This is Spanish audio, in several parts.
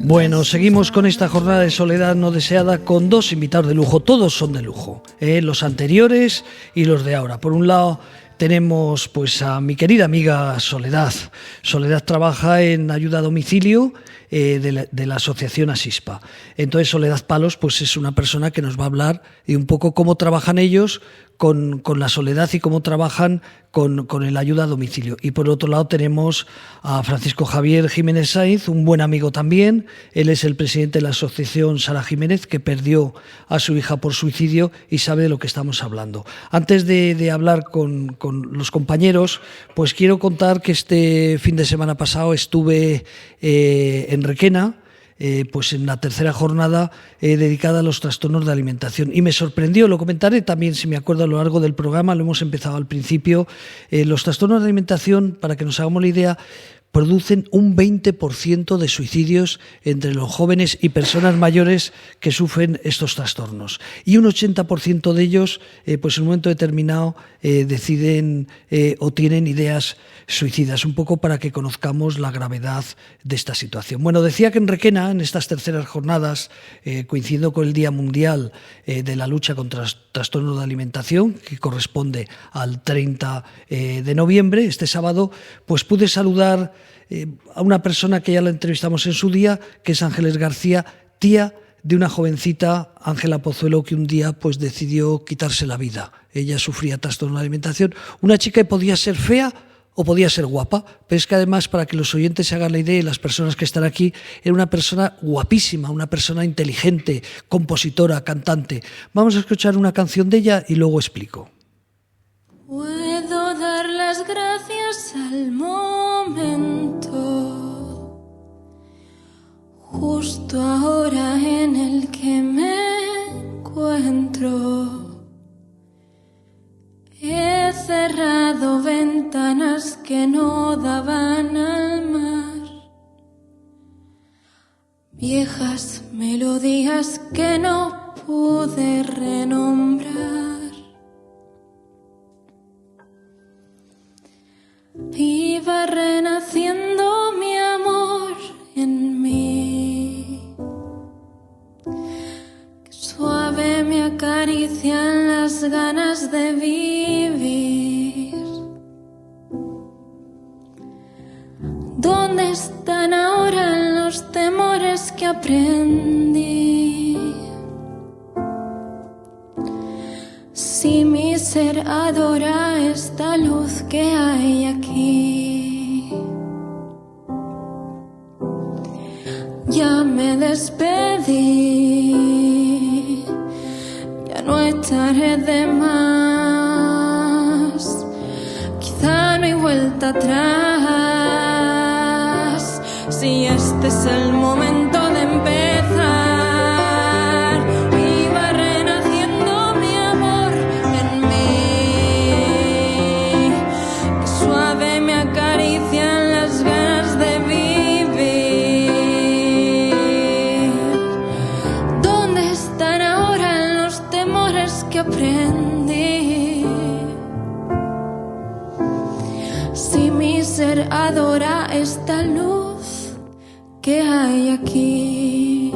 Bueno, seguimos con esta jornada de soledad no deseada con dos invitados de lujo. Todos son de lujo, los anteriores y los de ahora. Por un lado tenemos pues a mi querida amiga Soledad. Soledad trabaja en ayuda a domicilio de la asociación Asispa. Entonces Soledad Palos pues es una persona que nos va a hablar de un poco cómo trabajan ellos con la soledad y cómo trabajan con el ayuda a domicilio. Y por otro lado tenemos a Francisco Javier Jiménez Sainz, un buen amigo también. Él es el presidente de la asociación Sara Jiménez, que perdió a su hija por suicidio y sabe de lo que estamos hablando. Antes de hablar con los compañeros, pues quiero contar que este fin de semana pasado estuve en Requena, pues en la tercera jornada dedicada a los trastornos de alimentación, y me sorprendió, lo comentaré también si me acuerdo a lo largo del programa, lo hemos empezado al principio. Los trastornos de alimentación, para que nos hagamos la idea, producen un 20% de suicidios entre los jóvenes y personas mayores que sufren estos trastornos. Y un 80% de ellos, pues en un momento determinado, deciden o tienen ideas suicidas, un poco para que conozcamos la gravedad de esta situación. Bueno, decía que en Requena, en estas terceras jornadas, coincidiendo con el Día Mundial de la Lucha contra los Trastornos de Alimentación, que corresponde al 30 de noviembre, este sábado, pues pude saludar a una persona que ya la entrevistamos en su día, que es Ángeles García, tía de una jovencita, Ángela Pozuelo, que un día pues decidió quitarse la vida. Ella sufría trastorno de alimentación, una chica que podía ser fea o podía ser guapa, pero es que además, para que los oyentes se hagan la idea y las personas que están aquí, era una persona guapísima, una persona inteligente, compositora, cantante. Vamos a escuchar una canción de ella y luego explico. Puedo dar las gracias al momento, justo ahora en el que me encuentro. He cerrado ventanas que no daban al mar, viejas melodías que no pude renombrar. Iba renaciendo mi amor en mí, que suave me acarician las ganas de vivir. ¿Dónde están ahora los temores que aprendí? Si mi ser adora esta luz que hay aquí, ya me despedí, ya no estaré de más, quizá no hay vuelta atrás, si este es el momento de empezar. Aprendí, si mi ser adora esta luz que hay aquí,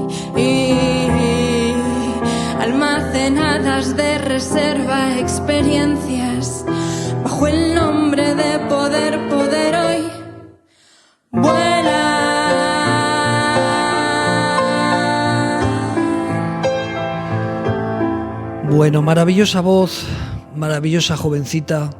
almacenadas de reserva experiencias bajo el nombre de poder hoy vuela. Bueno, maravillosa voz, maravillosa jovencita,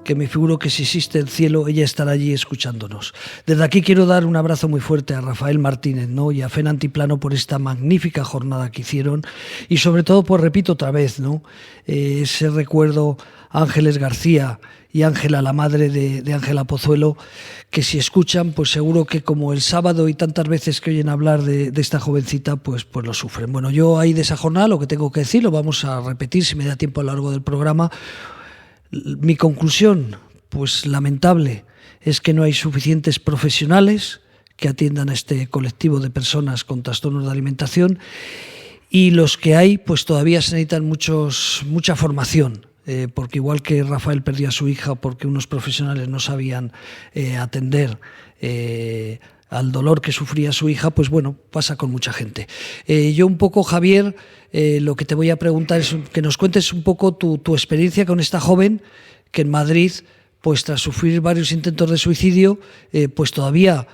que me figuro que si existe el cielo, ella estará allí escuchándonos. Desde aquí quiero dar un abrazo muy fuerte a Rafael Martínez, ¿no?, y a Fen Antiplano por esta magnífica jornada que hicieron, y sobre todo, pues repito otra vez, ¿no?, ese recuerdo a Ángeles García y Ángela, la madre de Ángela Pozuelo, que si escuchan, pues seguro que como el sábado y tantas veces que oyen hablar de esta jovencita, pues lo sufren. Bueno, yo ahí de esa jornada lo que tengo que decir, lo vamos a repetir si me da tiempo a lo largo del programa. Mi conclusión, pues lamentable, es que no hay suficientes profesionales que atiendan a este colectivo de personas con trastornos de alimentación, y los que hay, pues todavía se necesitan mucha formación porque igual que Rafael perdió a su hija porque unos profesionales no sabían atender al dolor que sufría su hija, pues bueno, pasa con mucha gente. Yo un poco, Javier, lo que te voy a preguntar es que nos cuentes un poco tu experiencia con esta joven que en Madrid, pues tras sufrir varios intentos de suicidio, pues todavía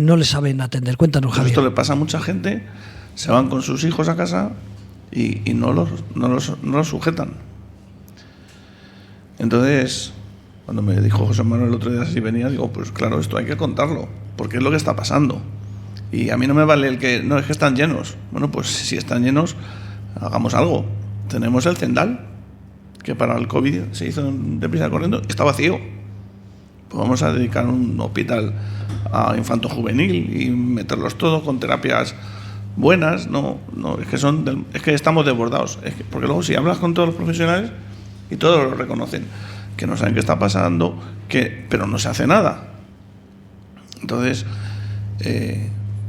no le saben atender. Cuéntanos, Javier. Esto le pasa a mucha gente, se van con sus hijos a casa y no los sujetan. Entonces, cuando me dijo José Manuel el otro día si venía, digo, pues claro, esto hay que contarlo, porque es lo que está pasando. Y a mí no me vale el que, no, es que están llenos. Bueno, pues si están llenos, hagamos algo. Tenemos el Zendal, que para el COVID se hizo deprisa corriendo, está vacío. Pues vamos a dedicar un hospital a infanto juvenil y meterlos todos con terapias buenas. No, es que estamos desbordados. Porque luego si hablas con todos los profesionales y todos lo reconocen, que no saben qué está pasando, pero no se hace nada. Entonces,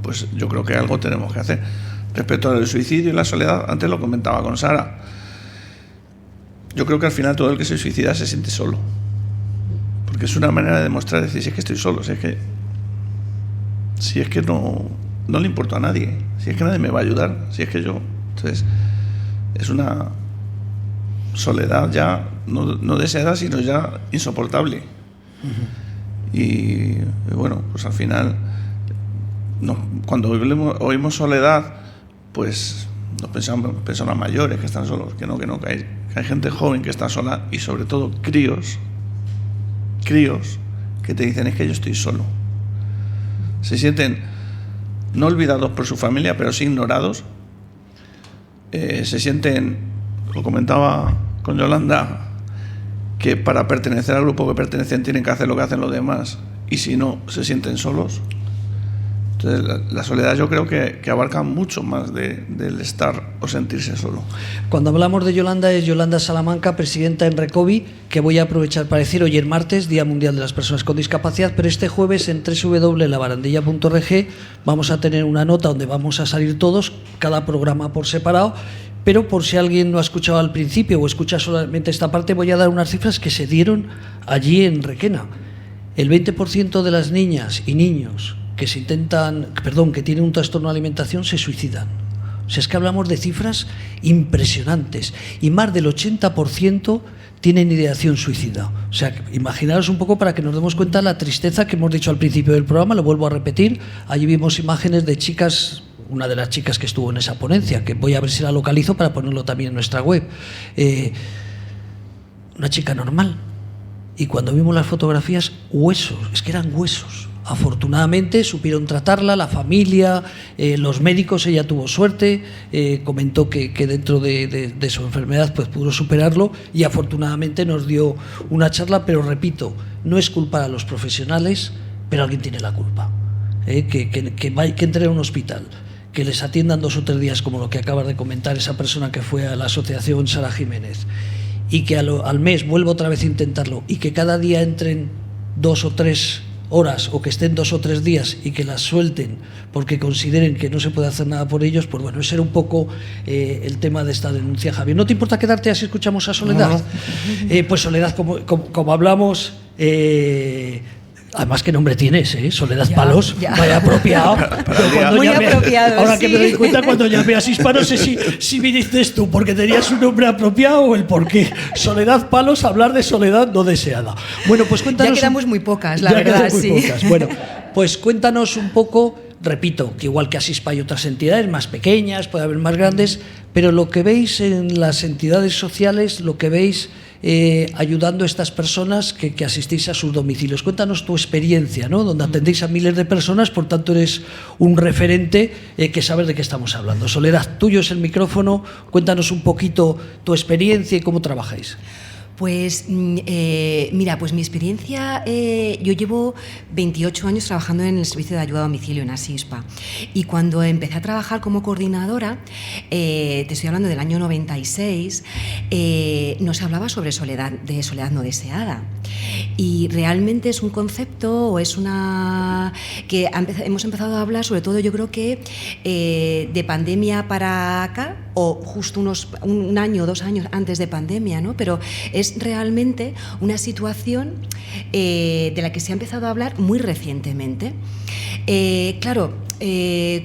pues yo creo que algo tenemos que hacer. Respecto al suicidio y la soledad, antes lo comentaba con Sara. Yo creo que al final todo el que se suicida se siente solo. Porque es una manera de demostrar, decir, si es que estoy solo, si es que no le importo a nadie, si es que nadie me va a ayudar, si es que yo... Entonces, es una soledad ya, no deseada, sino ya insoportable. Uh-huh. Y bueno, pues al final, cuando oímos soledad, pues nos pensamos en personas mayores que están solos, que hay gente joven que está sola y sobre todo críos que te dicen, es que yo estoy solo. Se sienten no olvidados por su familia, pero sí ignorados. Se sienten, lo comentaba con Yolanda, que para pertenecer al grupo que pertenecen tienen que hacer lo que hacen los demás, y si no, se sienten solos. Entonces, la soledad yo creo que abarca mucho más del estar o sentirse solo. Cuando hablamos de Yolanda, es Yolanda Salamanca, presidenta en Recovi, que voy a aprovechar para decir, hoy es martes, Día Mundial de las Personas con Discapacidad, pero este jueves en www.labarandilla.org vamos a tener una nota donde vamos a salir todos, cada programa por separado, pero por si alguien no ha escuchado al principio o escucha solamente esta parte, voy a dar unas cifras que se dieron allí en Requena. El 20% de las niñas y niños que tienen un trastorno de alimentación se suicidan. O sea, es que hablamos de cifras impresionantes y más del 80% tienen ideación suicida. O sea, imaginaros un poco para que nos demos cuenta de la tristeza que hemos dicho al principio del programa, lo vuelvo a repetir. Allí vimos imágenes de chicas, una de las chicas que estuvo en esa ponencia, que voy a ver si la localizo para ponerlo también en nuestra web. Una chica normal. Y cuando vimos las fotografías, huesos, es que eran huesos. Afortunadamente supieron tratarla, la familia, los médicos, ella tuvo suerte, comentó que dentro de su enfermedad pues pudo superarlo y afortunadamente nos dio una charla, pero repito, no es culpar a los profesionales, pero alguien tiene la culpa. Que entre a un hospital, que les atiendan 2 o 3 días, como lo que acabas de comentar esa persona que fue a la asociación Sara Jiménez, y que al mes vuelva otra vez a intentarlo, y que cada día entren 2 o 3 horas o que estén 2 o 3 días y que las suelten porque consideren que no se puede hacer nada por ellos, pues bueno, ese era un poco el tema de esta denuncia, Javier. ¿No te importa quedarte así escuchamos a Soledad? No. Pues Soledad, como hablamos... Además, ¿qué nombre tienes? Soledad Palos, ya. Vaya apropiado. Muy apropiado. Ahora sí. Que me doy cuenta, cuando llamé a Sispa, no sé si viniste tú porque tenías un nombre apropiado o el por qué. Soledad Palos, hablar de soledad no deseada. Bueno, pues cuéntanos. Ya quedamos muy pocas, la verdad, sí. Pocas. Bueno, pues cuéntanos un poco. Repito, que igual que Asispa hay otras entidades más pequeñas, puede haber más grandes, pero lo que veis en las entidades sociales, lo que veis ayudando a estas personas que asistís a sus domicilios. Cuéntanos tu experiencia, ¿no? Donde atendéis a miles de personas, por tanto eres un referente que sabes de qué estamos hablando. Soledad, tuyo es el micrófono, cuéntanos un poquito tu experiencia y cómo trabajáis. Pues mira, pues mi experiencia, yo llevo 28 años trabajando en el servicio de ayuda a domicilio en Asispa, y cuando empecé a trabajar como coordinadora, te estoy hablando del año 96, no se hablaba sobre soledad no deseada, y realmente es un concepto o es una que hemos empezado a hablar, sobre todo yo creo que de pandemia para acá, o justo un año o 2 años antes de pandemia, ¿no? Pero es es realmente una situación de la que se ha empezado a hablar muy recientemente. Claro,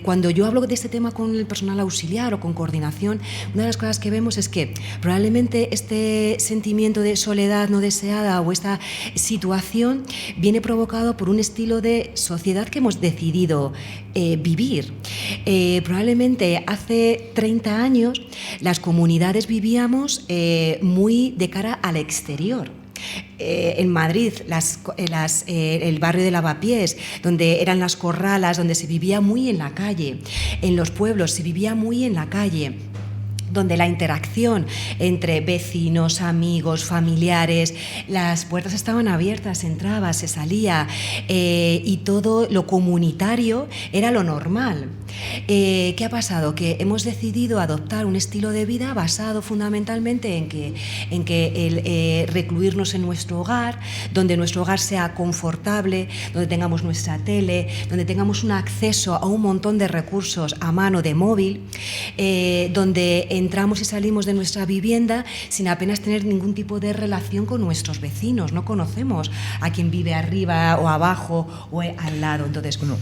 cuando yo hablo de este tema con el personal auxiliar o con coordinación, una de las cosas que vemos es que probablemente este sentimiento de soledad no deseada o esta situación viene provocado por un estilo de sociedad que hemos decidido vivir. Probablemente hace 30 años las comunidades vivíamos muy de cara al exterior. En Madrid, el barrio de Lavapiés, donde eran las corralas, donde se vivía muy en la calle. En los pueblos se vivía muy en la calle, donde la interacción entre vecinos, amigos, familiares, las puertas estaban abiertas, se entraba, se salía, y todo lo comunitario era lo normal. ¿Qué ha pasado? Que hemos decidido adoptar un estilo de vida basado fundamentalmente en que el recluirnos en nuestro hogar, donde nuestro hogar sea confortable, donde tengamos nuestra tele, donde tengamos un acceso a un montón de recursos a mano de móvil, donde entramos y salimos de nuestra vivienda sin apenas tener ningún tipo de relación con nuestros vecinos. No conocemos a quien vive arriba o abajo o al lado. Entonces, bueno,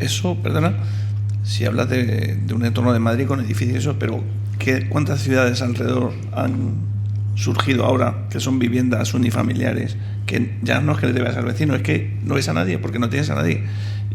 eso, perdona, si hablas de un entorno de Madrid con edificios, eso, pero ¿cuántas ciudades alrededor han surgido ahora que son viviendas unifamiliares? Que ya no es que le debas al vecino, es que no ves a nadie porque no tienes a nadie.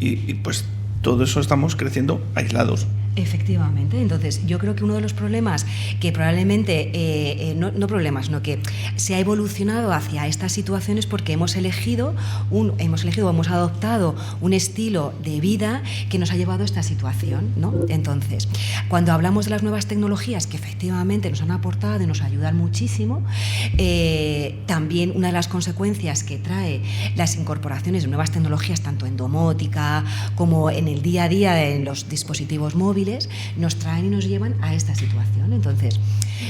Y pues todo eso estamos creciendo aislados. Efectivamente, entonces yo creo que uno de los problemas que probablemente, no problemas, sino que se ha evolucionado hacia estas situaciones porque hemos hemos adoptado un estilo de vida que nos ha llevado a esta situación, ¿no? Entonces, cuando hablamos de las nuevas tecnologías que efectivamente nos han aportado y nos ayudan muchísimo, también una de las consecuencias que trae las incorporaciones de nuevas tecnologías, tanto en domótica como en el día a día en los dispositivos móviles, nos traen y nos llevan a esta situación. Entonces,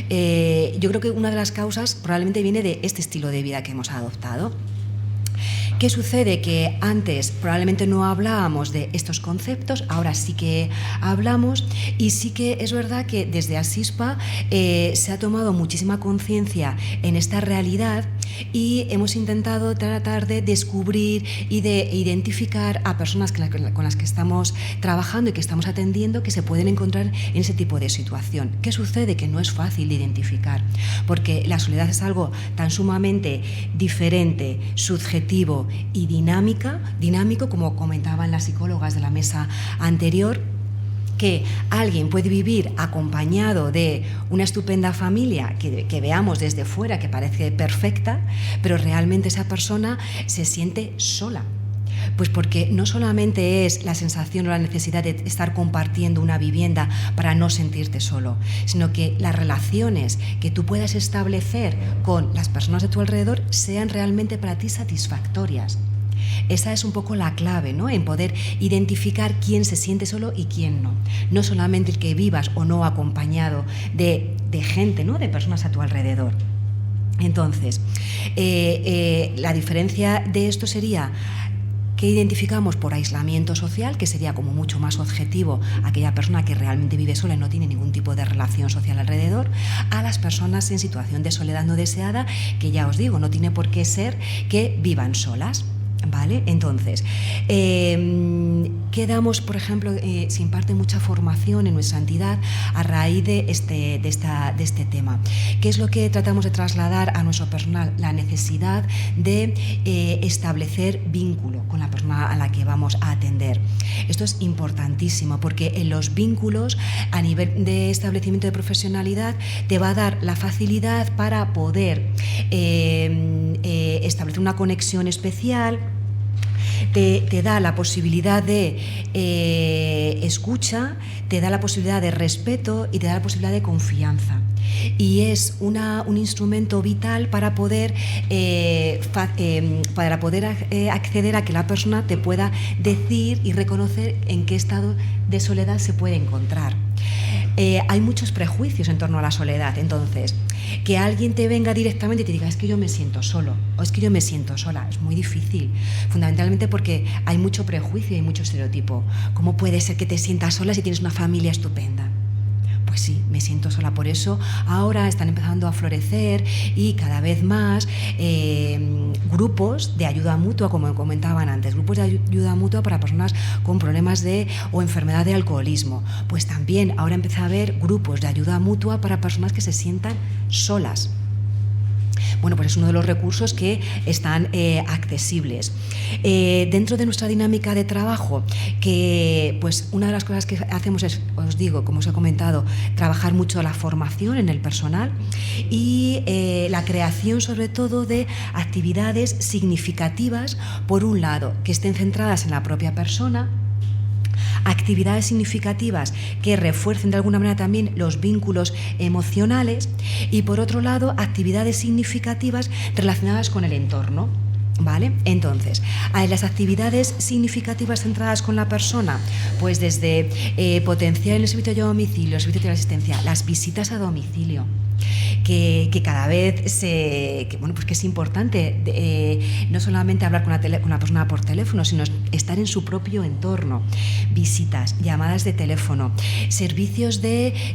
yo creo que una de las causas probablemente viene de este estilo de vida que hemos adoptado. ¿Qué sucede? Que antes probablemente no hablábamos de estos conceptos, ahora sí que hablamos, y sí que es verdad que desde Asispa se ha tomado muchísima conciencia en esta realidad y hemos intentado tratar de descubrir y de identificar a personas con las que estamos trabajando y que estamos atendiendo que se pueden encontrar en ese tipo de situación. ¿Qué sucede? Que no es fácil de identificar, porque la soledad es algo tan sumamente diferente, subjetivo y dinámico, como comentaban las psicólogas de la mesa anterior, que alguien puede vivir acompañado de una estupenda familia que veamos desde fuera, que parece perfecta, pero realmente esa persona se siente sola. Pues porque no solamente es la sensación o la necesidad de estar compartiendo una vivienda para no sentirte solo, sino que las relaciones que tú puedas establecer con las personas de tu alrededor sean realmente para ti satisfactorias. Esa es un poco la clave, ¿no? En poder identificar quién se siente solo y quién no. No solamente el que vivas o no acompañado de gente, ¿no? De personas a tu alrededor. Entonces, la diferencia de esto sería que identificamos por aislamiento social, que sería como mucho más objetivo aquella persona que realmente vive sola y no tiene ningún tipo de relación social alrededor, a las personas en situación de soledad no deseada, que ya os digo, no tiene por qué ser que vivan solas. ¿Vale? Entonces, ¿qué damos, por ejemplo, se imparte mucha formación en nuestra entidad a raíz de este tema? ¿Qué es lo que tratamos de trasladar a nuestro personal? La necesidad de establecer vínculo con la persona a la que vamos a atender. Esto es importantísimo porque en los vínculos, a nivel de establecimiento de profesionalidad, te va a dar la facilidad para poder establecer una conexión especial. Te da la posibilidad de escucha, te da la posibilidad de respeto y te da la posibilidad de confianza. Y es un instrumento vital para poder acceder a que la persona te pueda decir y reconocer en qué estado de soledad se puede encontrar. Hay muchos prejuicios en torno a la soledad, entonces que alguien te venga directamente y te diga es que yo me siento solo o es que yo me siento sola, es muy difícil, fundamentalmente porque hay mucho prejuicio y mucho estereotipo. ¿Cómo puede ser que te sientas sola si tienes una familia estupenda? pues sí, me siento sola. Por eso ahora están empezando a florecer y cada vez más grupos de ayuda mutua, como comentaban antes, grupos de ayuda mutua para personas con problemas o enfermedad de alcoholismo. Pues también ahora empieza a haber grupos de ayuda mutua para personas que se sientan solas. Bueno, pues es uno de los recursos que están accesibles. Dentro de nuestra dinámica de trabajo, que pues una de las cosas que hacemos es, os digo, como os he comentado, trabajar mucho la formación en el personal y la creación sobre todo de actividades significativas, por un lado, que estén centradas en la propia persona, actividades significativas que refuercen de alguna manera también los vínculos emocionales y, por otro lado, actividades significativas relacionadas con el entorno. ¿Vale? Entonces, las actividades significativas centradas con la persona, pues desde potenciar el servicio de domicilio, el servicio de asistencia, las visitas a domicilio, que cada vez pues que es importante no solamente hablar con una persona por teléfono, sino estar en su propio entorno, visitas, llamadas de teléfono,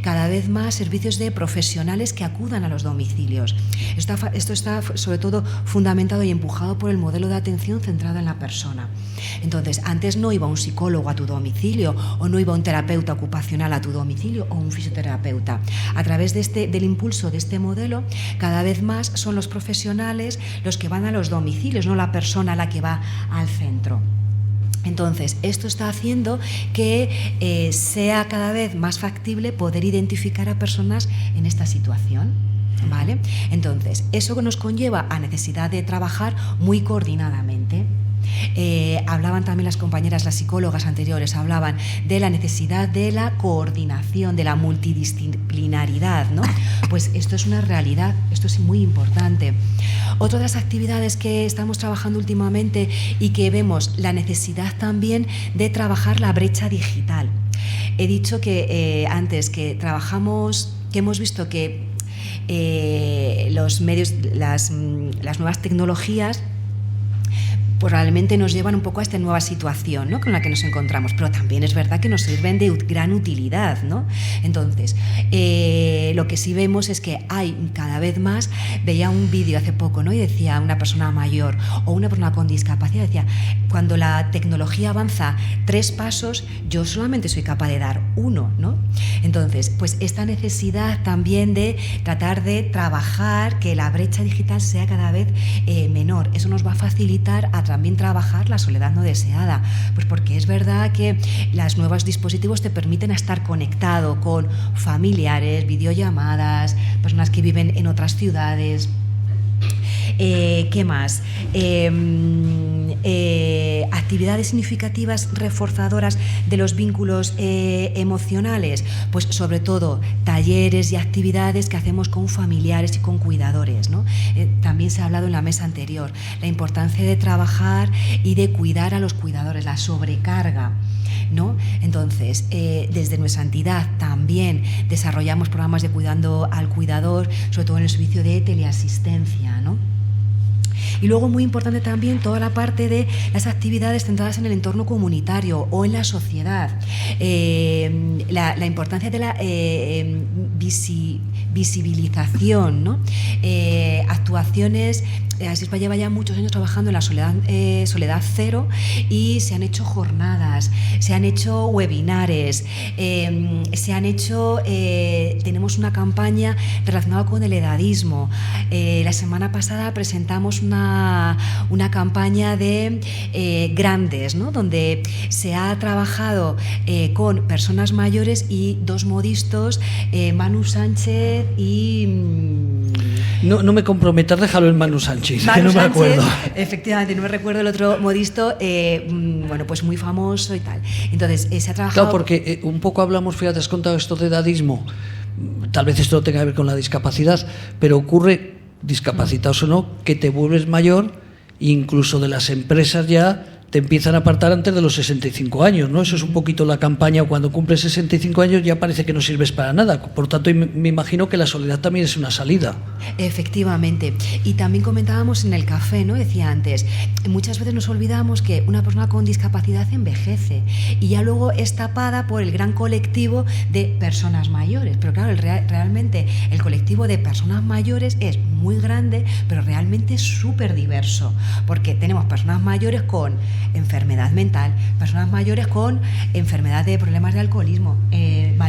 cada vez más servicios de profesionales que acudan a los domicilios. Esto está sobre todo fundamentado y empujado por el modelo de atención centrado en la persona. Entonces, antes no iba un psicólogo a tu domicilio, o no iba un terapeuta ocupacional a tu domicilio, o un fisioterapeuta. A través del impulso de este modelo, cada vez más son los profesionales los que van a los domicilios, no la persona la que va al centro. Entonces, esto está haciendo que sea cada vez más factible poder identificar a personas en esta situación, ¿vale? Entonces, eso nos conlleva a necesidad de trabajar muy coordinadamente. Hablaban también las compañeras, las psicólogas anteriores, hablaban de la necesidad de la coordinación, de la multidisciplinaridad, ¿no? Pues esto es una realidad, esto es muy importante. Otra de las actividades que estamos trabajando últimamente y que vemos la necesidad también de trabajar la brecha digital. He dicho que antes que hemos visto que los medios, las nuevas tecnologías, pues realmente nos llevan un poco a esta nueva situación, ¿no?, con la que nos encontramos, pero también es verdad que nos sirven de gran utilidad, ¿no? Entonces, lo que sí vemos es que hay cada vez más. Veía un vídeo hace poco, ¿no?, y decía una persona mayor o una persona con discapacidad, decía, cuando la tecnología avanza 3 pasos, yo solamente soy capaz de dar 1, ¿no? Entonces, pues esta necesidad también de tratar de trabajar que la brecha digital sea cada vez menor, eso nos va a facilitar a también trabajar la soledad no deseada, pues porque es verdad que los nuevos dispositivos te permiten estar conectado con familiares, videollamadas, personas que viven en otras ciudades. ¿Qué más? Actividades significativas reforzadoras de los vínculos emocionales, pues sobre todo talleres y actividades que hacemos con familiares y con cuidadores, ¿no? También se ha hablado en la mesa anterior la importancia de trabajar y de cuidar a los cuidadores, la sobrecarga, ¿no? Entonces, desde nuestra entidad también desarrollamos programas de cuidando al cuidador, sobre todo en el servicio de teleasistencia, ¿no? Y luego, muy importante también, toda la parte de las actividades centradas en el entorno comunitario o en la sociedad. La importancia de la visibilización, ¿no? Actuaciones. Asispa lleva ya muchos años trabajando en la soledad cero, y se han hecho jornadas, se han hecho webinares, tenemos una campaña relacionada con el edadismo. La semana pasada presentamos una campaña de grandes, ¿no?, donde se ha trabajado con personas mayores y 2 modistos, Manu Sánchez y... No me comprometas, déjalo en Manu Sánchez, Manu que no Sánchez, me acuerdo. Efectivamente, no me recuerdo el otro modisto, bueno, pues muy famoso y tal. Entonces, se ha trabajado... Claro, porque un poco hablamos, fíjate, has contado esto de edadismo, tal vez esto no tenga que ver con la discapacidad, pero ocurre, discapacitados o no, que te vuelves mayor, incluso de las empresas ya te empiezan a apartar antes de los 65 años, ¿no? Eso es un poquito la campaña, cuando cumples 65 años ya parece que no sirves para nada. Por tanto, me imagino que la soledad también es una salida. Efectivamente. Y también comentábamos en el café, ¿no? Decía antes, muchas veces nos olvidamos que una persona con discapacidad envejece y ya luego es tapada por el gran colectivo de personas mayores. Pero claro, realmente el colectivo de personas mayores es muy grande, pero realmente es súper diverso, porque tenemos personas mayores con enfermedad mental, personas mayores con enfermedad de problemas de alcoholismo,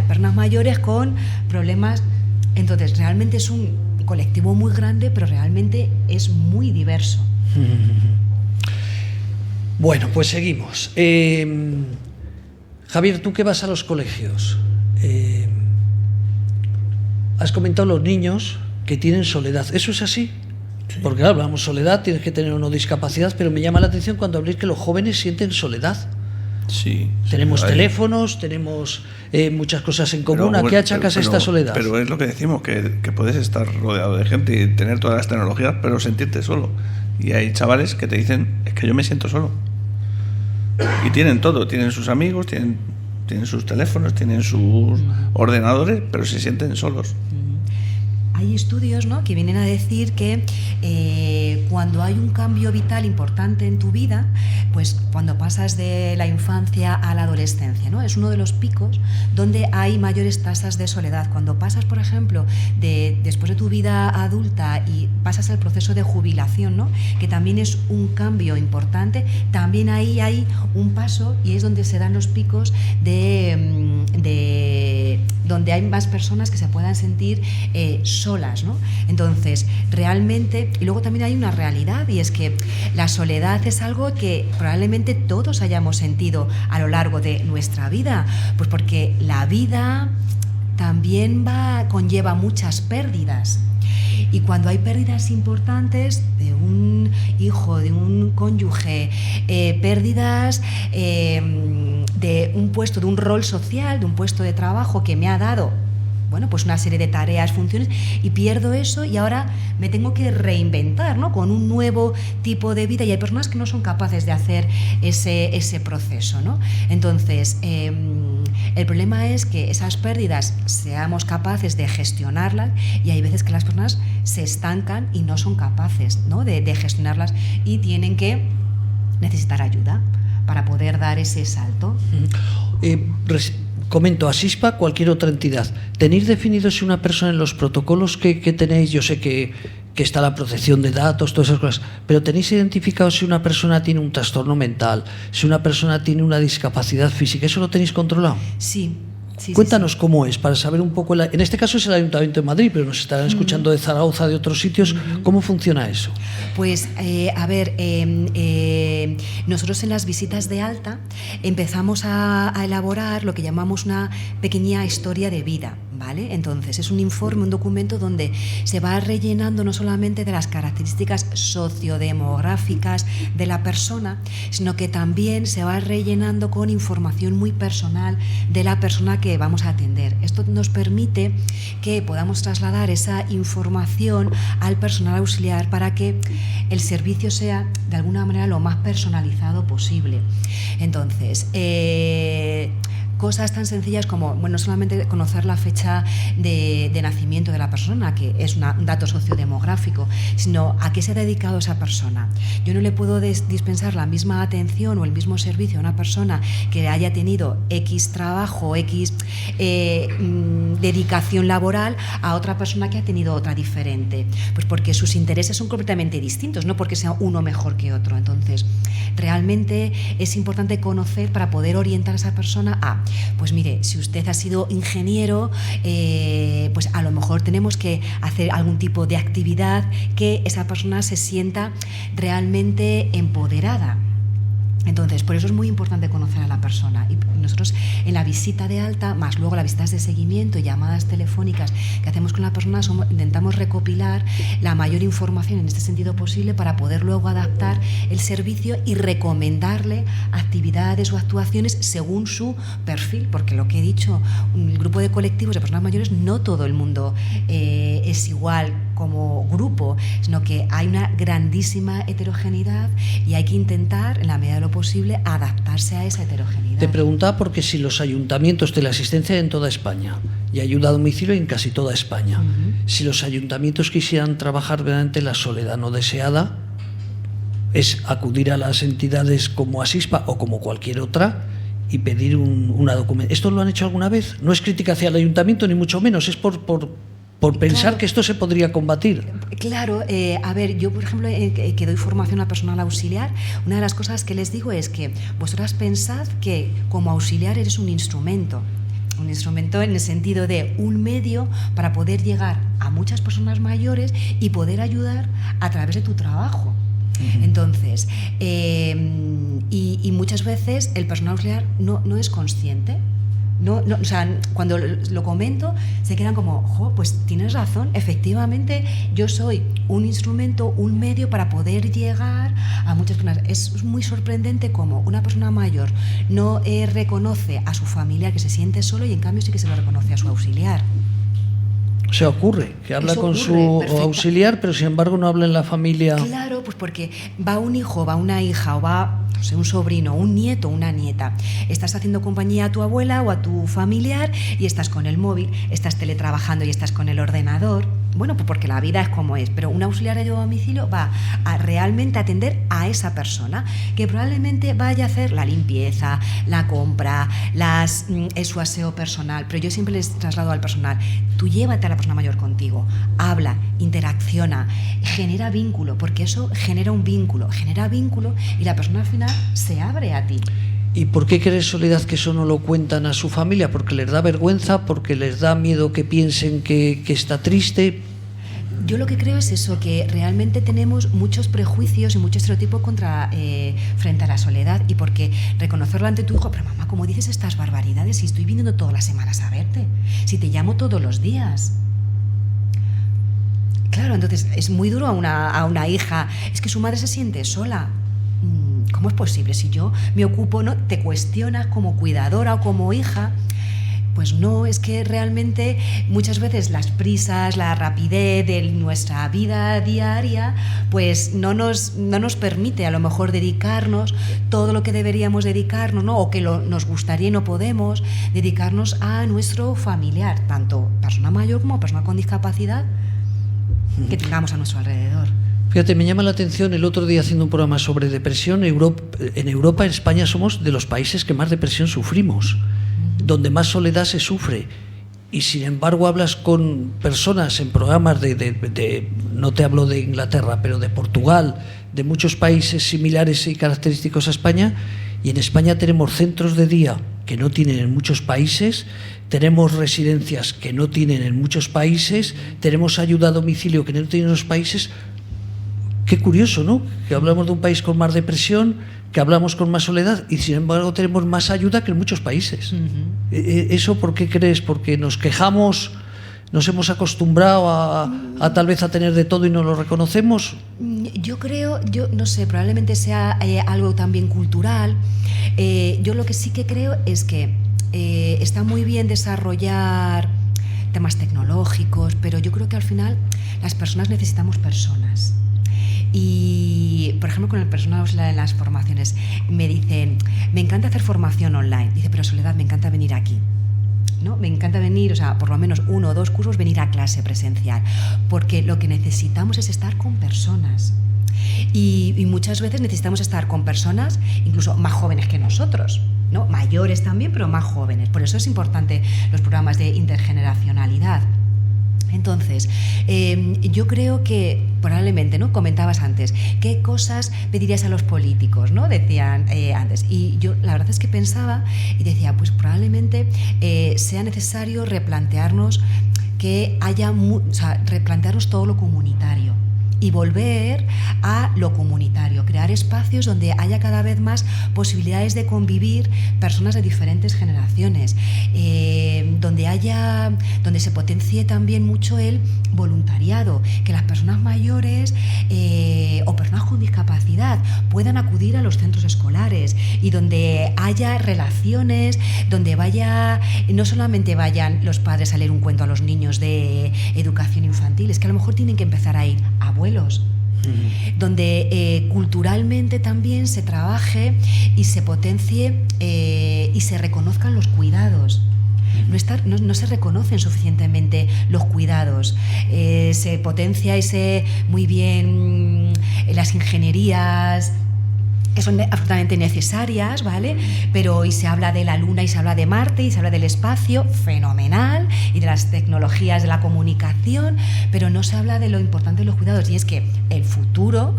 personas mayores con problemas. Entonces realmente es un colectivo muy grande, pero realmente es muy diverso. Bueno, pues seguimos. Javier, tú que vas a los colegios, has comentado los niños que tienen soledad. ¿Eso es así? Sí. Porque claro, hablamos soledad, tienes que tener una discapacidad, pero me llama la atención cuando habléis que los jóvenes sienten soledad. Sí. Tenemos teléfonos, tenemos muchas cosas en común. ¿A qué achacas esta soledad? Pero es lo que decimos, que puedes estar rodeado de gente y tener todas las tecnologías, pero sentirte solo. Y hay chavales que te dicen, es que yo me siento solo. Y tienen todo, tienen sus amigos, tienen sus teléfonos, tienen sus ordenadores, pero se sienten solos. Hay estudios, ¿no?, que vienen a decir que cuando hay un cambio vital importante en tu vida, pues cuando pasas de la infancia a la adolescencia, ¿no?, es uno de los picos donde hay mayores tasas de soledad. Cuando pasas, por ejemplo, después de tu vida adulta y pasas al proceso de jubilación, ¿no?, que también es un cambio importante, también ahí hay un paso y es donde se dan los picos donde hay más personas que se puedan sentir solas, ¿no? Entonces, realmente, y luego también hay una realidad, y es que la soledad es algo que probablemente todos hayamos sentido a lo largo de nuestra vida, pues porque la vida también conlleva muchas pérdidas. Y cuando hay pérdidas importantes de un hijo, de un cónyuge, pérdidas de un puesto, de un rol social, de un puesto de trabajo que me ha dado, bueno, pues una serie de tareas, funciones, y pierdo eso y ahora me tengo que reinventar, ¿no?, con un nuevo tipo de vida, y hay personas que no son capaces de hacer ese proceso, ¿no? Entonces, el problema es que esas pérdidas seamos capaces de gestionarlas, y hay veces que las personas se estancan y no son capaces, ¿no?, de gestionarlas, y tienen que necesitar ayuda para poder dar ese salto. Comento, Asispa, cualquier otra entidad, ¿tenéis definido si una persona en los protocolos que tenéis? Yo sé que está la protección de datos, todas esas cosas, pero ¿tenéis identificado si una persona tiene un trastorno mental, si una persona tiene una discapacidad física? ¿Eso lo tenéis controlado? Sí. Cuéntanos cómo es, para saber un poco, en este caso es el Ayuntamiento de Madrid, pero nos estarán escuchando de Zaragoza, de otros sitios. ¿Cómo funciona eso? Pues, nosotros en las visitas de alta empezamos a elaborar lo que llamamos una pequeña historia de vida, ¿vale? Entonces, es un informe, un documento donde se va rellenando no solamente de las características sociodemográficas de la persona, sino que también se va rellenando con información muy personal de la persona que vamos a atender. Esto nos permite que podamos trasladar esa información al personal auxiliar para que el servicio sea de alguna manera lo más personalizado posible. Entonces, cosas tan sencillas como, bueno, no solamente conocer la fecha de nacimiento de la persona, que es un dato sociodemográfico, sino a qué se ha dedicado esa persona. Yo no le puedo dispensar la misma atención o el mismo servicio a una persona que haya tenido X trabajo, X dedicación laboral, a otra persona que ha tenido otra diferente. Pues porque sus intereses son completamente distintos, no porque sea uno mejor que otro. Entonces, realmente es importante conocer para poder orientar a esa persona a, pues mire, si usted ha sido ingeniero, pues a lo mejor tenemos que hacer algún tipo de actividad que esa persona se sienta realmente empoderada. Entonces, por eso es muy importante conocer a la persona. Y nosotros en la visita de alta, más luego las visitas de seguimiento y llamadas telefónicas que hacemos con la persona, intentamos recopilar la mayor información en este sentido posible para poder luego adaptar el servicio y recomendarle actividades o actuaciones según su perfil, porque lo que he dicho, un grupo de colectivos de personas mayores, no todo el mundo es igual como grupo, sino que hay una grandísima heterogeneidad y hay que intentar, en la medida de lo posible, adaptarse a esa heterogeneidad. Te preguntaba porque si los ayuntamientos de la asistencia en toda España y ayuda a domicilio en casi toda España, si los ayuntamientos quisieran trabajar verdaderamente la soledad no deseada, es acudir a las entidades como Asispa o como cualquier otra y pedir una documentación. ¿Esto lo han hecho alguna vez? No es crítica hacia el ayuntamiento, ni mucho menos, es por pensar claro, que esto se podría combatir. Claro, a ver, yo por ejemplo que doy formación a personal auxiliar, una de las cosas que les digo es que vosotras pensad que como auxiliar eres un instrumento en el sentido de un medio para poder llegar a muchas personas mayores y poder ayudar a través de tu trabajo. Entonces, y muchas veces el personal auxiliar no es consciente. O sea, cuando lo comento se quedan como, pues tienes razón, efectivamente yo soy un instrumento, un medio para poder llegar a muchas personas. Es muy sorprendente cómo una persona mayor no reconoce a su familiar que se siente solo y en cambio sí que se lo reconoce a su auxiliar. O sea, ocurre que habla con su auxiliar, pero sin embargo no habla en la familia. Claro, pues porque va un hijo, va una hija o va, no sé, un sobrino, un nieto, una nieta. Estás haciendo compañía a tu abuela o a tu familiar y estás con el móvil, estás teletrabajando y estás con el ordenador. Bueno, pues porque la vida es como es, pero un auxiliar de ayuda a domicilio va a realmente atender a esa persona, que probablemente vaya a hacer la limpieza, la compra, su aseo personal, pero yo siempre les traslado al personal, tú llévate a la persona mayor contigo, habla, interacciona, genera vínculo, porque eso genera vínculo y la persona al final se abre a ti. ¿Y por qué crees, Soledad, que eso no lo cuentan a su familia? ¿Porque les da vergüenza? ¿Porque les da miedo que piensen que está triste? Yo lo que creo es eso, que realmente tenemos muchos prejuicios y mucho estereotipo frente a la soledad, y porque reconocerlo ante tu hijo, pero mamá, ¿cómo dices estas barbaridades si estoy viniendo todas las semanas a verte? Si te llamo todos los días. Claro, entonces es muy duro a una hija, es que su madre se siente sola. ¿Cómo es posible? Si yo me ocupo, ¿no? Te cuestionas como cuidadora o como hija. Pues no, es que realmente muchas veces las prisas, la rapidez de nuestra vida diaria, pues no nos permite a lo mejor dedicarnos todo lo que deberíamos dedicarnos, ¿no? O que nos gustaría y no podemos dedicarnos a nuestro familiar, tanto persona mayor como persona con discapacidad que tengamos a nuestro alrededor. Fíjate, me llama la atención, el otro día haciendo un programa sobre depresión, en Europa, en España, somos de los países que más depresión sufrimos, donde más soledad se sufre. Y sin embargo hablas con personas en programas no te hablo de Inglaterra, pero de Portugal, de muchos países similares y característicos a España, y en España tenemos centros de día que no tienen en muchos países, tenemos residencias que no tienen en muchos países, tenemos ayuda a domicilio que no tienen en los países. Qué curioso, ¿no? Que hablamos de un país con más depresión, que hablamos con más soledad y sin embargo tenemos más ayuda que en muchos países. ¿Eso por qué crees? ¿Porque nos quejamos, nos hemos acostumbrado a tal vez a tener de todo y no lo reconocemos? Yo creo, no sé, probablemente sea algo también cultural. Yo lo que sí que creo es que está muy bien desarrollar temas tecnológicos, pero yo creo que al final las personas necesitamos personas. Y, por ejemplo, con el personal auxiliar en las formaciones me dicen, me encanta hacer formación online. Dice, pero Soledad, me encanta venir aquí, ¿no? Me encanta venir, o sea, por lo menos 1 o 2 cursos, venir a clase presencial, porque lo que necesitamos es estar con personas. Y muchas veces necesitamos estar con personas incluso más jóvenes que nosotros, ¿no? Mayores también, pero más jóvenes. Por eso es importante los programas de intergeneracionalidad. Entonces, yo creo que probablemente, ¿no? Comentabas antes, ¿qué cosas pedirías a los políticos, ¿no? Decían antes. Y yo la verdad es que pensaba y decía, pues probablemente sea necesario replantearnos que haya, replantearnos todo lo comunitario. y volver a lo comunitario, crear espacios donde haya cada vez más posibilidades de convivir personas de diferentes generaciones, donde se potencie también mucho el voluntariado, que las personas mayores o personas con discapacidad puedan acudir a los centros escolares y donde haya relaciones, donde no solamente vayan los padres a leer un cuento a los niños de educación infantil, es que a lo mejor tienen que empezar a ir abuelos, donde culturalmente también se trabaje y se potencie y se reconozcan los cuidados. No se reconocen suficientemente los cuidados, se potencia muy bien las ingenierías, que son absolutamente necesarias, ¿vale? Pero y se habla de la Luna y se habla de Marte y se habla del espacio, fenomenal, y de las tecnologías de la comunicación, pero no se habla de lo importante de los cuidados, y es que el futuro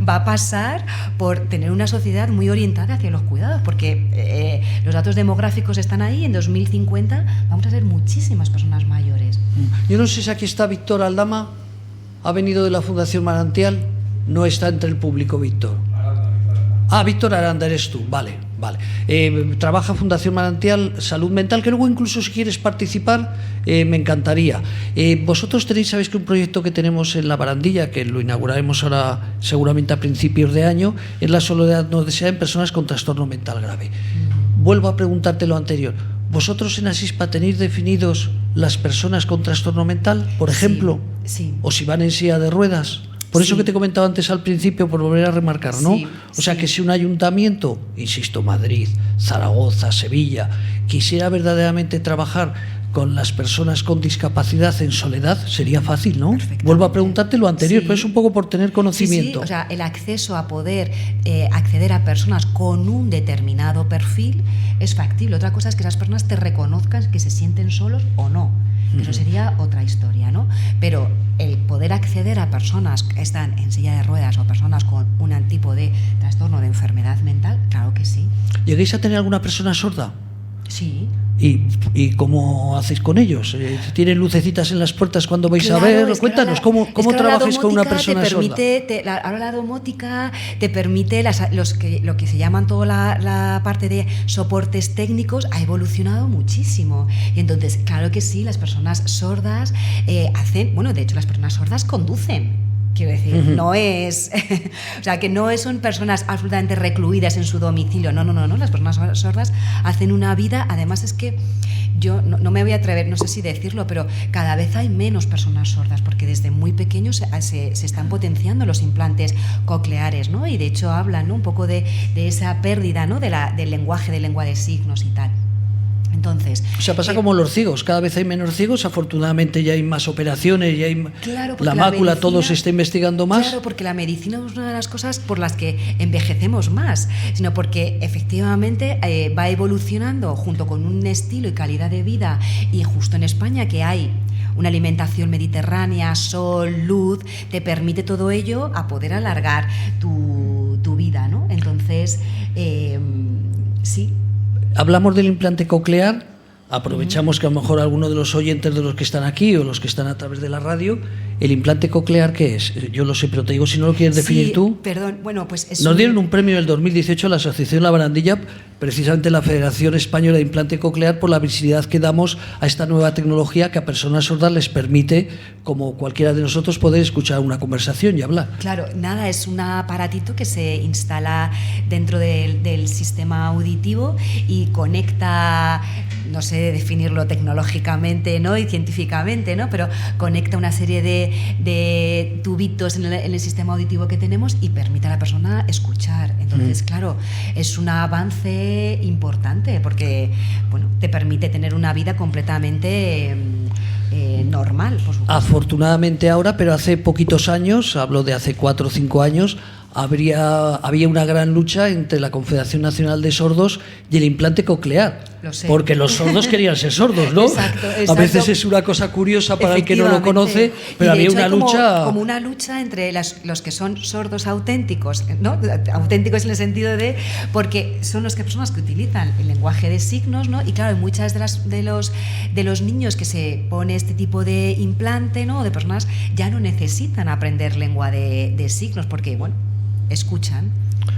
va a pasar por tener una sociedad muy orientada hacia los cuidados, porque los datos demográficos están ahí, en 2050 vamos a ser muchísimas personas mayores. Yo no sé si aquí está Víctor Aldama, ha venido de la Fundación Manantial, no está entre el público, Víctor. Víctor Aranda, eres tú, vale. Trabaja Fundación Manantial, Salud Mental, que luego incluso si quieres participar, me encantaría. Vosotros sabéis que un proyecto que tenemos en La Barandilla, que lo inauguraremos ahora seguramente a principios de año, es la soledad no deseada en personas con trastorno mental grave. Vuelvo a preguntarte lo anterior. ¿Vosotros en Asispa tenéis definidos las personas con trastorno mental, por ejemplo? Sí. ¿O si van en silla de ruedas? Por eso que te comentaba antes al principio, por volver a remarcar, ¿no? O sea, que si un ayuntamiento, insisto, Madrid, Zaragoza, Sevilla, quisiera verdaderamente trabajar con las personas con discapacidad en soledad, sería fácil, ¿no? Vuelvo a preguntarte lo anterior, pero es un poco por tener conocimiento. Sí, o sea, el acceso a poder acceder a personas con un determinado perfil es factible. Otra cosa es que esas personas te reconozcan que se sienten solos o no. Eso sería otra historia, ¿no? Pero el poder acceder a personas que están en silla de ruedas o personas con un tipo de trastorno de enfermedad mental, claro que sí. ¿Llegáis a tener alguna persona sorda? Sí. ¿Y cómo hacéis con ellos? ¿Tienen lucecitas en las puertas cuando vais a ver? Cuéntanos, ¿cómo trabajáis con una persona sorda? Ahora la domótica te permite, lo que se llaman toda la parte de soportes técnicos ha evolucionado muchísimo. Y entonces, claro que sí, las personas sordas de hecho las personas sordas conducen. Quiero decir, no es... o sea, que no son personas absolutamente recluidas en su domicilio. No. Las personas sordas hacen una vida... Además es que yo no me voy a atrever, no sé si decirlo, pero cada vez hay menos personas sordas porque desde muy pequeños se están potenciando los implantes cocleares, ¿no? Y de hecho hablan, ¿no?, un poco de esa pérdida, ¿no?, del lenguaje, de lengua de signos y tal. Entonces, o sea, pasa como los ciegos, cada vez hay menos ciegos, afortunadamente ya hay más operaciones, ya hay la mácula, todo se está investigando más. Claro, porque la medicina no es una de las cosas por las que envejecemos más, sino porque efectivamente va evolucionando junto con un estilo y calidad de vida, y justo en España que hay una alimentación mediterránea, sol, luz, te permite todo ello a poder alargar tu vida, ¿no? Entonces, sí. Hablamos del implante coclear, aprovechamos que a lo mejor alguno de los oyentes de los que están aquí o los que están a través de la radio, ¿el implante coclear qué es? Yo lo sé, pero te digo, si no lo quieres definir tú. Perdón, bueno, pues nos dieron un premio en el 2018 a la Asociación La Barandilla, precisamente la Federación Española de Implante Coclear, por la visibilidad que damos a esta nueva tecnología que a personas sordas les permite, como cualquiera de nosotros, poder escuchar una conversación y hablar. Claro, nada, es un aparatito que se instala dentro del sistema auditivo y conecta, no sé definirlo tecnológicamente, ¿no?, y científicamente, ¿no?, pero conecta una serie de tubitos en el sistema auditivo que tenemos y permite a la persona escuchar. Entonces, claro, es un avance importante porque, bueno, te permite tener una vida completamente normal, por supuesto. Afortunadamente ahora, pero hace poquitos años, hablo de hace 4 o 5 años, había una gran lucha entre la Confederación Nacional de Sordos y el implante coclear. Lo sé. Porque los sordos querían ser sordos, ¿no? Exacto, exacto. A veces es una cosa curiosa para el que no lo conoce, Y pero de había hecho una hay como, lucha... como una lucha entre los que son sordos auténticos, ¿no? Auténticos en el sentido de... Porque son las personas que utilizan el lenguaje de signos, ¿no? Y claro, hay muchas de los niños que se pone este tipo de implante, ¿no? De personas ya no necesitan aprender lengua de signos porque, bueno, escuchan.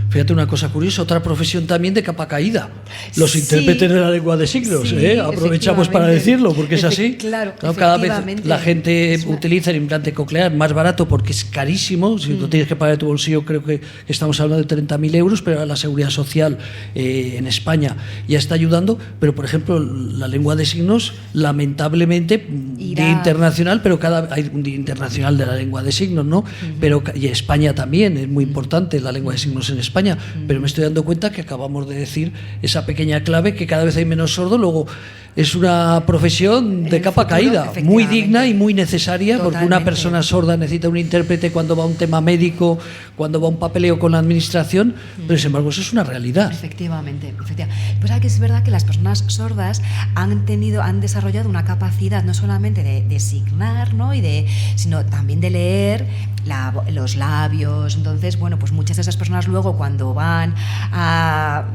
Fíjate una cosa curiosa, otra profesión también de capa caída. Los Sí. intérpretes de la lengua de signos, Sí, aprovechamos para efectivamente. decirlo, porque es así. Claro, Cada vez efectivamente. la gente Es una- utiliza el implante coclear más barato porque es carísimo. Si tú tienes que pagar de tu bolsillo, creo que estamos hablando de 30.000 euros, pero ahora la Seguridad Social en España ya está ayudando. Pero, por ejemplo, la lengua de signos, lamentablemente, Irá- día internacional, pero hay un día internacional de la lengua de signos, ¿no? Pero, y España también, es muy importante la lengua de signos en España. Pero me estoy dando cuenta que acabamos de decir esa pequeña clave, que cada vez hay menos sordos. Luego es una profesión de el capa futuro, caída, muy efectivamente. digna y muy necesaria, porque una Totalmente. persona sorda necesita un intérprete cuando va a un tema médico, cuando va a un papeleo con la administración, pero sin embargo eso es una realidad. Efectivamente, efectivamente. Pues hay que es verdad que las personas sordas han desarrollado una capacidad no solamente de signar, ¿no? Sino también de leer los labios. Entonces, bueno, pues muchas de esas personas luego cuando van a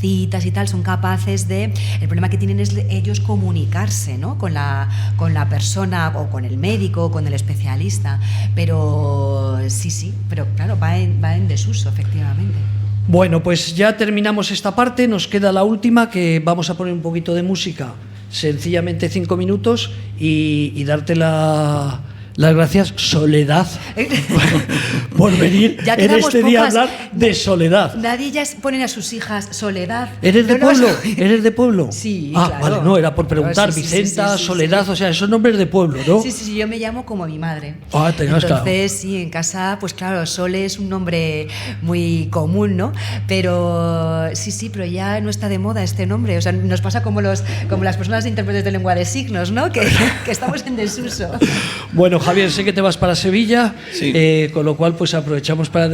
citas y tal son capaces de... El problema que tienen es ellos comunicarse, ¿no? con la persona o con el médico o con el especialista. Pero sí, pero claro, va en desuso, efectivamente. Bueno, pues ya terminamos esta parte, nos queda la última, que vamos a poner un poquito de música, sencillamente 5 minutos, y darte las gracias, Soledad, por venir Ya en quedamos este día a pocas. hablar de soledad. Nadie ya pone a sus hijas Soledad. ¿Eres de No, no, pueblo? no. ¿Eres de pueblo? Sí, Ah, claro. vale, no, era por preguntar. Sí, sí, sí, Vicenta, sí, sí, Soledad, sí. o sea, esos nombres de pueblo, ¿no? Sí, yo me llamo como mi madre. Ah, tenías claro. Entonces, sí, en casa, pues claro, Sole es un nombre muy común, ¿no? Pero sí, pero ya no está de moda este nombre. O sea, nos pasa como las personas de intérpretes de lengua de signos, ¿no? Que estamos en desuso. Bueno, Javier, sé que te vas para Sevilla, Sí. con lo cual pues aprovechamos para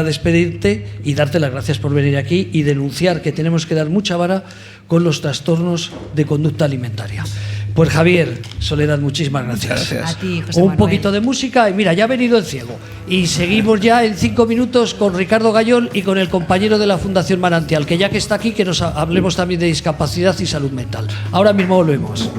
despedirte y darte las gracias por venir aquí y denunciar que tenemos que dar mucha vara con los trastornos de conducta alimentaria. Pues Javier, Soledad, muchísimas gracias. Muchas gracias. A ti, José Un Manuel. poquito de música y mira, ya ha venido el ciego. Y seguimos ya en 5 minutos con Ricardo Gayol y con el compañero de la Fundación Manantial, que ya que está aquí, que nos hablemos también de discapacidad y salud mental. Ahora mismo volvemos.